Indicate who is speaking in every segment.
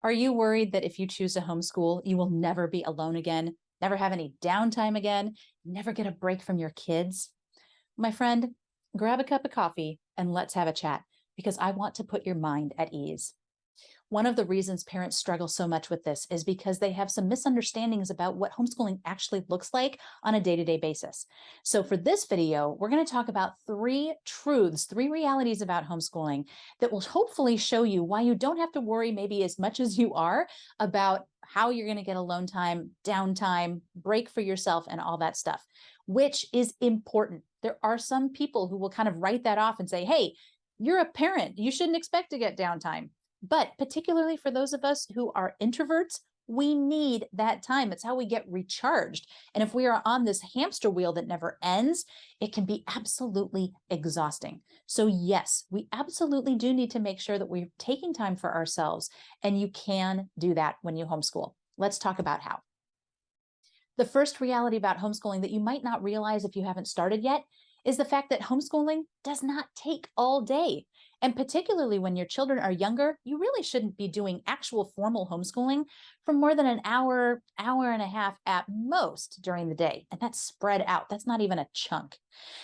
Speaker 1: Are you worried that if you choose to homeschool, you will never be alone again, never have any downtime again, never get a break from your kids? My friend, grab a cup of coffee and let's have a chat because I want to put your mind at ease. One of the reasons parents struggle so much with this is because they have some misunderstandings about what homeschooling actually looks like on a day-to-day basis. So for this video, we're going to talk about three truths, three realities about homeschooling that will hopefully show you why you don't have to worry maybe as much as you are about how you're going to get alone time, downtime, break for yourself, and all that stuff, which is important. There are some people who will kind of write that off and say, hey, you're a parent, you shouldn't expect to get downtime. But particularly for those of us who are introverts, we need that time. It's how we get recharged. And if we are on this hamster wheel that never ends, it can be absolutely exhausting. So yes, we absolutely do need to make sure that we're taking time for ourselves. And you can do that when you homeschool. Let's talk about how. The first reality about homeschooling that you might not realize if you haven't started yet is the fact that homeschooling does not take all day. And particularly when your children are younger, you really shouldn't be doing actual formal homeschooling for more than an hour, hour and a half at most during the day. And that's spread out. That's not even a chunk.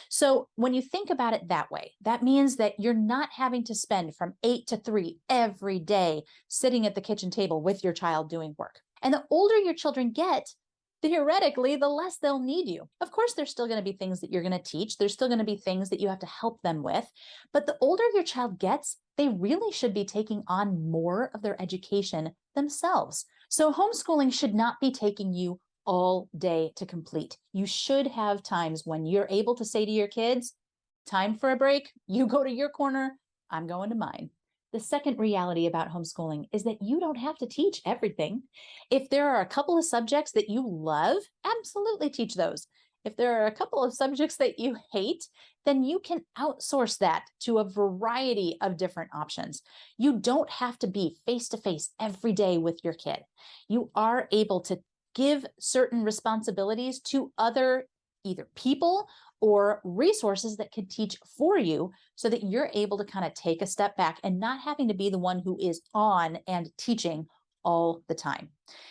Speaker 1: So when you think about it that way, that means that you're not having to spend from 8 to 3 every day sitting at the kitchen table with your child doing work. And the older your children get, theoretically, the less they'll need you. Of course, there's still going to be things that you're going to teach. There's still going to be things that you have to help them with. But the older your child gets, they really should be taking on more of their education themselves. So homeschooling should not be taking you all day to complete. You should have times when you're able to say to your kids, time for a break, you go to your corner, I'm going to mine. The second reality about homeschooling is that you don't have to teach everything. If there are a couple of subjects that you love, absolutely teach those. If there are a couple of subjects that you hate, then you can outsource that to a variety of different options. You don't have to be face to face every day with your kid. You are able to give certain responsibilities to other either people or resources that can teach for you so that you're able to kind of take a step back and not having to be the one who is on and teaching all the time.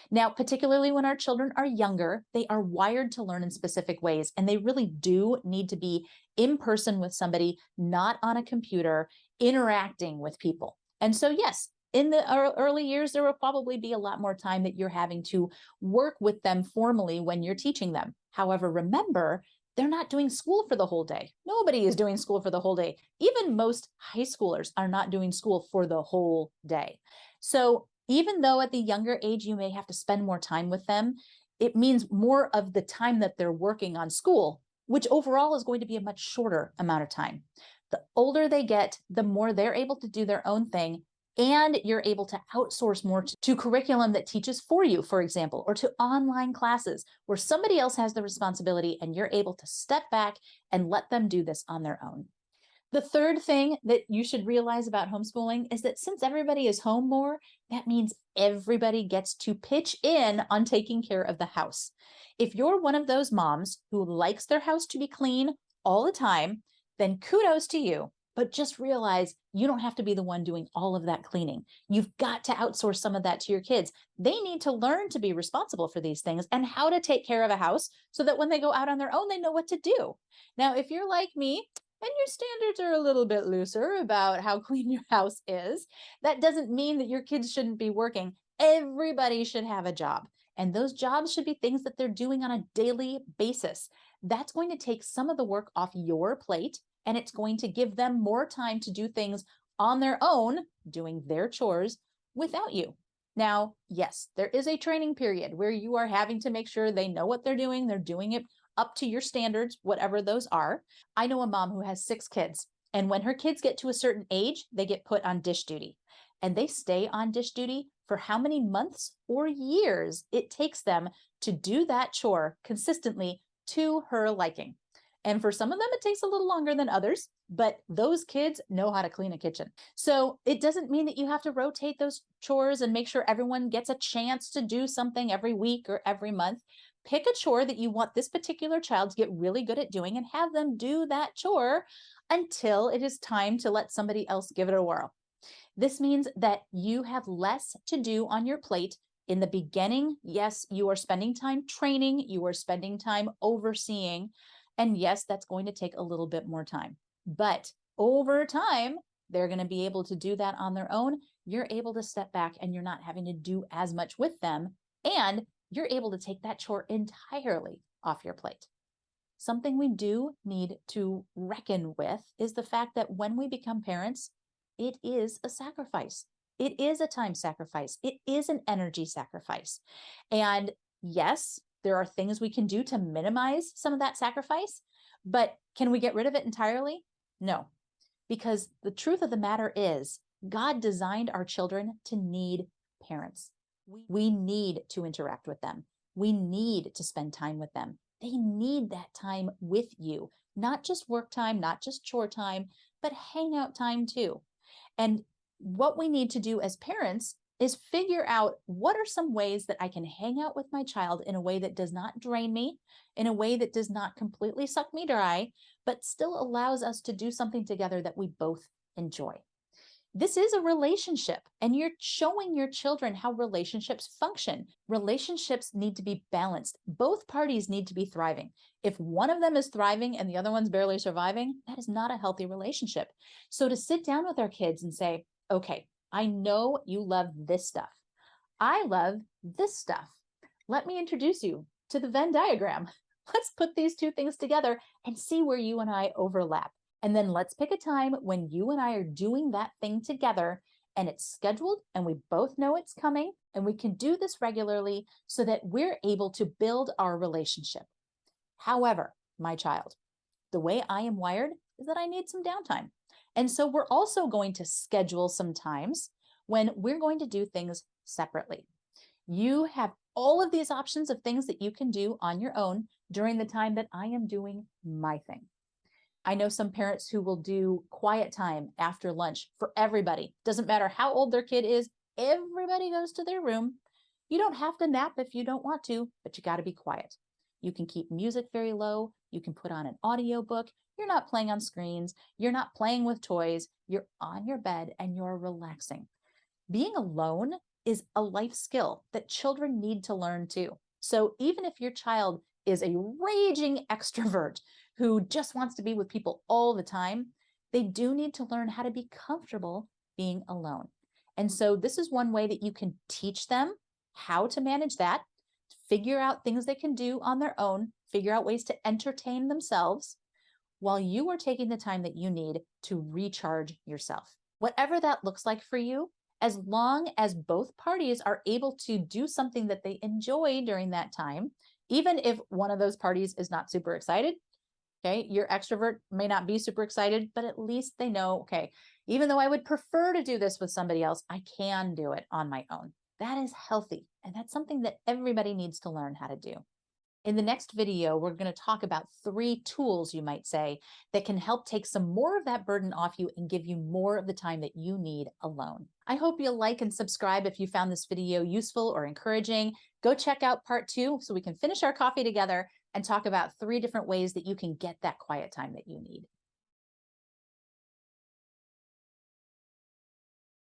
Speaker 1: Now, particularly when our children are younger, they are wired to learn in specific ways, and they really do need to be in person with somebody, not on a computer, interacting with people. And so, yes, in the early years, there will probably be a lot more time that you're having to work with them formally when you're teaching them. However, remember, they're not doing school for the whole day. Nobody is doing school for the whole day. Even most high schoolers are not doing school for the whole day. So even though at the younger age you may have to spend more time with them, it means more of the time that they're working on school, which overall is going to be a much shorter amount of time. The older they get, the more they're able to do their own thing, and you're able to outsource more to curriculum that teaches for you, for example, or to online classes where somebody else has the responsibility and you're able to step back and let them do this on their own. The third thing that you should realize about homeschooling is that since everybody is home more, that means everybody gets to pitch in on taking care of the house. If you're one of those moms who likes their house to be clean all the time, then kudos to you. But just realize you don't have to be the one doing all of that cleaning. You've got to outsource some of that to your kids. They need to learn to be responsible for these things and how to take care of a house so that when they go out on their own, they know what to do. Now, if you're like me, and your standards are a little bit looser about how clean your house is, that doesn't mean that your kids shouldn't be working. Everybody should have a job. And those jobs should be things that they're doing on a daily basis. That's going to take some of the work off your plate, and it's going to give them more time to do things on their own, doing their chores without you. Now, yes, there is a training period where you are having to make sure they know what they're doing it up to your standards, whatever those are. I know a mom who has 6 kids, and when her kids get to a certain age, they get put on dish duty. And they stay on dish duty for how many months or years it takes them to do that chore consistently to her liking. And for some of them, it takes a little longer than others, but those kids know how to clean a kitchen. So it doesn't mean that you have to rotate those chores and make sure everyone gets a chance to do something every week or every month. Pick a chore that you want this particular child to get really good at doing and have them do that chore until it is time to let somebody else give it a whirl. This means that you have less to do on your plate. In the beginning, yes, you are spending time training, you are spending time overseeing, and yes, that's going to take a little bit more time. But over time, they're going to be able to do that on their own. You're able to step back and you're not having to do as much with them. And you're able to take that chore entirely off your plate. Something we do need to reckon with is the fact that when we become parents, it is a sacrifice. It is a time sacrifice. It is an energy sacrifice. And yes, there are things we can do to minimize some of that sacrifice, but can we get rid of it entirely? No, because the truth of the matter is God designed our children to need parents. We need to interact with them. We need to spend time with them. They need that time with you, not just work time, not just chore time, but hangout time too. And what we need to do as parents is figure out what are some ways that I can hang out with my child in a way that does not drain me, in a way that does not completely suck me dry, but still allows us to do something together that we both enjoy. This is a relationship, and you're showing your children how relationships function. Relationships need to be balanced. Both parties need to be thriving. If one of them is thriving and the other one's barely surviving, that is not a healthy relationship. So to sit down with our kids and say, okay, I know you love this stuff. I love this stuff. Let me introduce you to the Venn diagram. Let's put these two things together and see where you and I overlap. And then let's pick a time when you and I are doing that thing together and it's scheduled and we both know it's coming, and we can do this regularly so that we're able to build our relationship. However, my child, the way I am wired is that I need some downtime. And so we're also going to schedule some times when we're going to do things separately. You have all of these options of things that you can do on your own during the time that I am doing my thing. I know some parents who will do quiet time after lunch for everybody. Doesn't matter how old their kid is, everybody goes to their room. You don't have to nap if you don't want to, but you got to be quiet. You can keep music very low. You can put on an audiobook. You're not playing on screens. You're not playing with toys. You're on your bed and you're relaxing. Being alone is a life skill that children need to learn too. So even if your child is a raging extrovert who just wants to be with people all the time, they do need to learn how to be comfortable being alone. And so this is one way that you can teach them how to manage that, figure out things they can do on their own, figure out ways to entertain themselves while you are taking the time that you need to recharge yourself. Whatever that looks like for you, as long as both parties are able to do something that they enjoy during that time, even if one of those parties is not super excited, okay, your extrovert may not be super excited, but at least they know, okay, even though I would prefer to do this with somebody else, I can do it on my own. That is healthy. And that's something that everybody needs to learn how to do. In the next video, we're going to talk about 3 tools, you might say, that can help take some more of that burden off you and give you more of the time that you need alone. I hope you'll like and subscribe if you found this video useful or encouraging. Go check out part 2 so we can finish our coffee together and talk about 3 different ways that you can get that quiet time that you need.